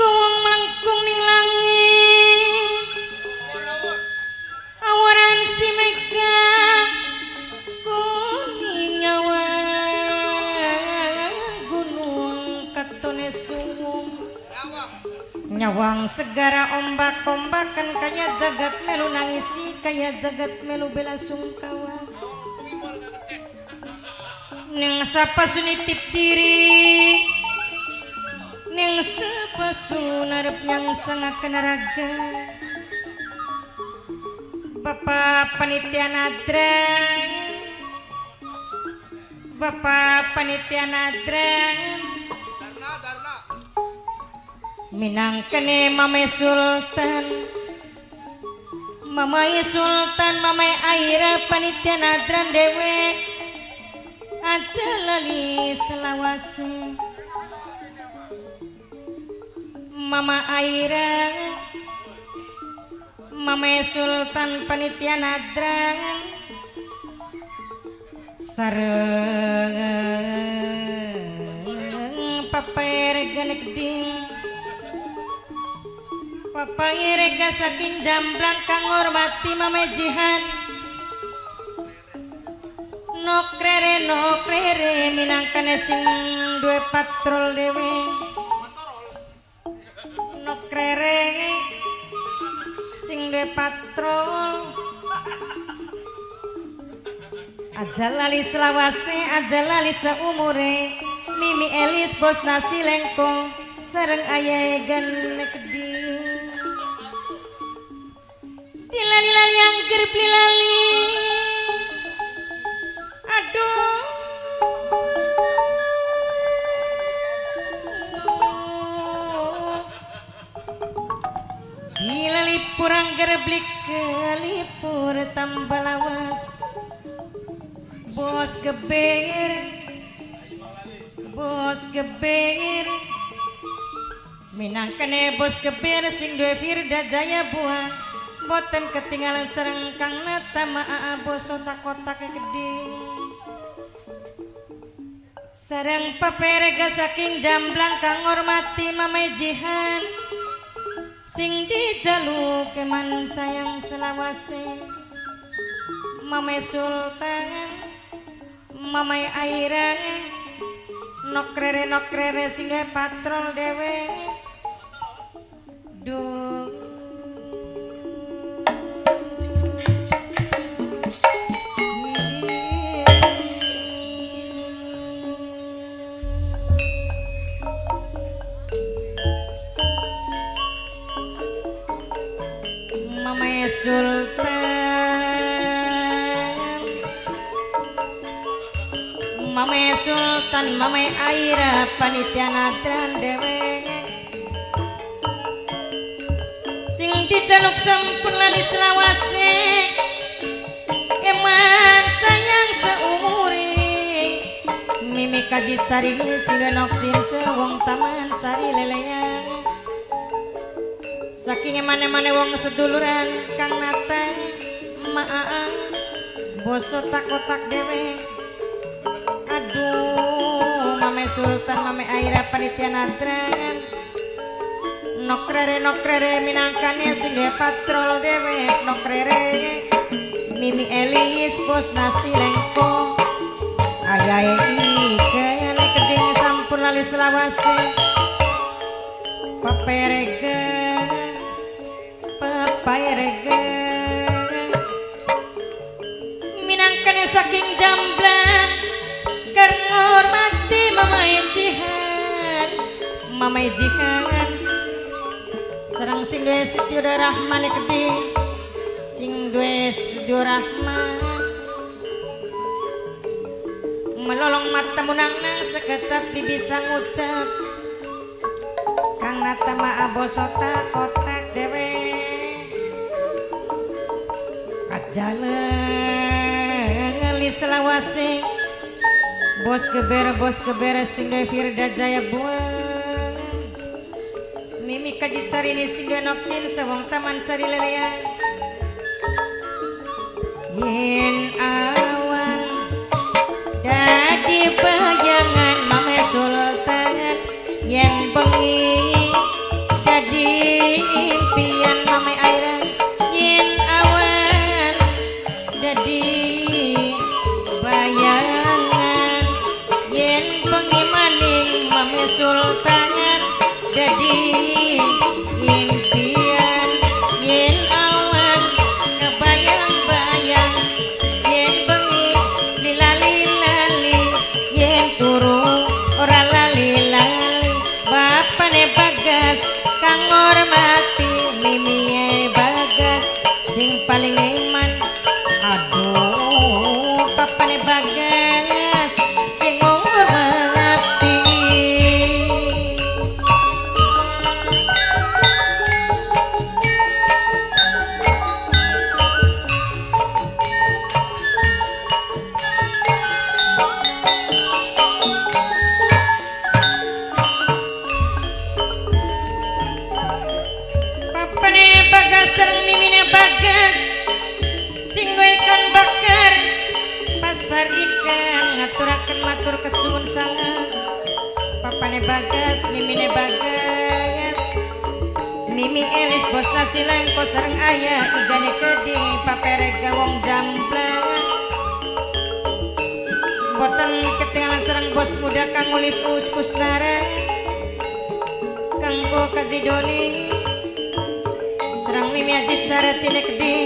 Kuwung melengkung ning langit awaran si mega kuning nyawa gunung katone sumum nyawang segara ombak-ombakan kaya jagat melu nangisi kaya jagat melu bela sungkawa ning sapa sunitip diri ning sepasun arep nyang sangaken raga Bapak Panitia Nadran Bapak Panitia Nadran minangkene Mamai Sultan Mamai Sultan Mamai Aira Panitia Nadran dewek aja lali selawase Mama Aira Mama Sultan Panitia Nadran sareng Papa Rega Nekding Papa Rega saking Jamblang kang ngormati Mama Jihan nokrere minangkane sing duwe patrol dewe nokrere sing duwe patrol aja lali selawase aja lali seumure Mimi Elis bos nasi lengkong sareng ayahe gane keding dilali-lali angger lali aduh dilipur angger blik kelipur tambah lawas bos geber minangkene bos geber sing duwe Firda Jaya buah boten ketinggalan sareng Kang Nata maa bos otak-otak gede sareng paperega saking Jamblang kang ngormati Mamai Jihan sing dijaluk keman sayang selawase Mamai Sultan Mamai Aira nokrere sing patrol dewe duh Mamai Sultan Mamai Aira Panitia Nadran dewe sing dijaluk sampun lali selawase eman sayang seumure Mimi kaji carini sing nokcin sewong taman sari leleang saking emane-mane wong seduluran Kang Nata maa bos otak-otak dewe aduh Mamai Sultan Mamai Aira Panitia Nadran nokrere minangkane sing patrol dewe nokrere Mimi Elis bos nasi lengkong ayahe ikene keding sampun lali selawase paperega minangkane saking Jamblang keur ngormati Mamai Jihan sareng sing duwe Studio Rahman keding sing duwe Studio Rahman melolong mata munang-nang sekecap bisa ngucap Kang Nata maa bos otak-otak dewe kajale Lali selawase bos geber sing Firda Jaya buang Mimi kaji cari ni sing nokcin sewong taman sari lelean yen awan dadi bayangan mame sultan yen bengi dadi impian mame airan yen awan dadi bayangan yen bengi maning mame sultan dadi impian yen awan kebayang-bayang yen bengi lilali-lali yen turu ora lali-lali bapane Bagas kang ngormati mimiye Bagas sing paling iman aduh bapane Bagas sing ngormati sareng mimine Bagas sing ikan bakar pasar ikan ngaturaken matur kesuwun sanget papane Bagas mimine Bagas Mimi Elis bos nasi lengko sareng ayah igane kedi papere gawong jamblang boten ketinggalan sareng bos muda kang nulis Kusnara kanggo kajidoni serang mimi ajit cara tine gede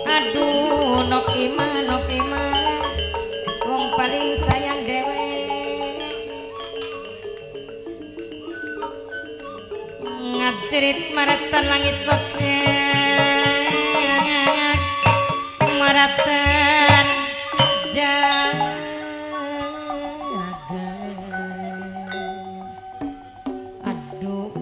aduh nok ima wong paling sayang dewe ngajerit maratan langit bocek maratan jaga aduh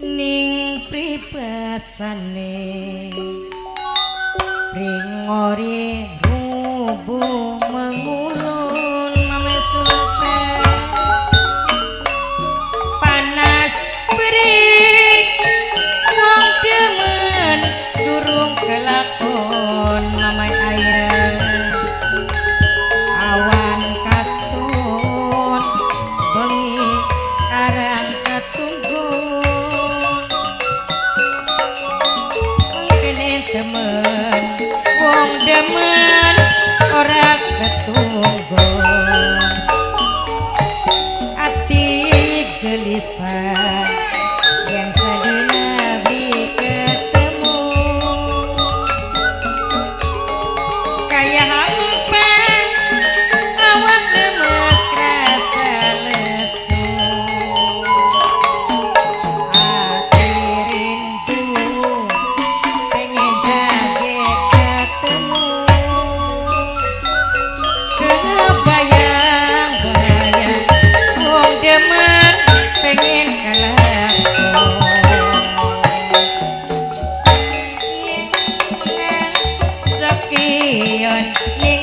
ning pripasane pringori rubuh mengulun mame sultan panas berik wong demen durung kelakon mame airan awan katun bengi karang katunggun temen wong demen ora ketunggon ati gelisah yen sadina bi ketemu kaya hampa awak lemes krasa lesu ati rindu pengen jage ketemu kebayang-bayang wong demen pengen kalah sekian ning